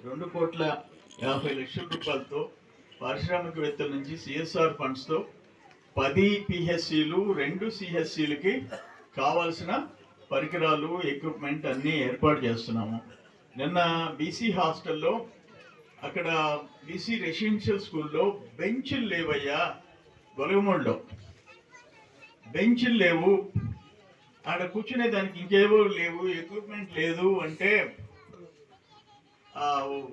2,50,00,000 పారిశ్రామికవేత్తల నుంచి సిఎస్ఆర్ ఫండ్స్తో 10 పిహెచ్సిలు 2 సిహెచ్సిలకి కావాల్సిన పరికరాలు ఎక్విప్మెంట్ అన్నీ ఏర్పాటు చేస్తున్నాము. నిన్న బీసీ హాస్టల్లో అక్కడ బీసీ రెసిడెన్షియల్ స్కూల్లో బెంచ్లు లేవయ్యా, గొలగమూడిలో బెంచ్లు లేవు, ఆడ కూర్చునే దానికి ఇంకేవో లేవు, ఎక్విప్మెంట్ లేదు అంటే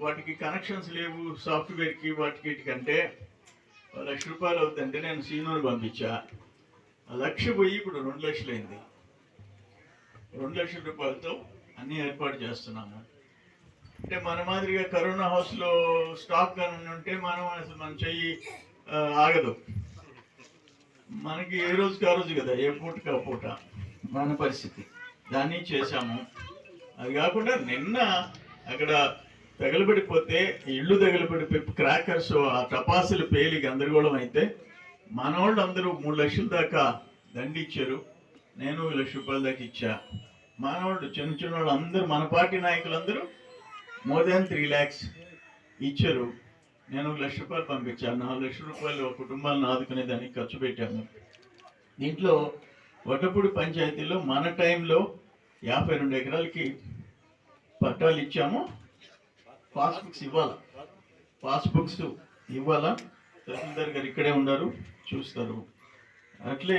వాటికి కనెక్షన్స్ లేవు సాఫ్ట్వేర్కి వాటికి కంటే ₹1,00,000 అవుతుందంటే నేను సీనియర్ పంపించా. ₹1,00,000 పోయి ఇప్పుడు ₹2,00,000 అయింది. ₹2,00,000తో అన్నీ ఏర్పాటు చేస్తున్నాము. అంటే మన మాదిరిగా కరోనా హౌస్లో స్టాక్ కానీ ఉంటే మన చెయ్యి ఆగదు. మనకి ఏ రోజుకి ఆ రోజు కదా, ఏ పూటకి ఆ పూట మన పరిస్థితి. దాన్ని చేశాము. అది కాకుండా నిన్న అక్కడ తగలబడిపోతే ఇళ్ళు తగలబడిపోయి క్రాకర్స్ ఆ టపాసులు పేలి గందరగోళం అయితే మనోళ్ళు అందరూ ₹3,00,000 దాకా దండి ఇచ్చారు. నేను ₹1,00,000 దాకా ఇచ్చా. మనోళ్ళు చిన్న వాళ్ళు అందరూ మన పార్టీ నాయకులందరూ మోర్ దాన్ 3 lakhs ఇచ్చారు. నేను ₹1,00,000 పంపించాను. ₹4,00,000 కుటుంబాలను ఆదుకునేదానికి ఖర్చు పెట్టాము. దీంట్లో వడ్లపూడి పంచాయతీలో మన టైంలో 52 ఎకరాలకి పట్టాలు ఇచ్చాము. పాస్బుక్స్ ఇవ్వాలా. తహసీల్దార్ గారు ఇక్కడే ఉన్నారు, చూస్తారు. అట్లే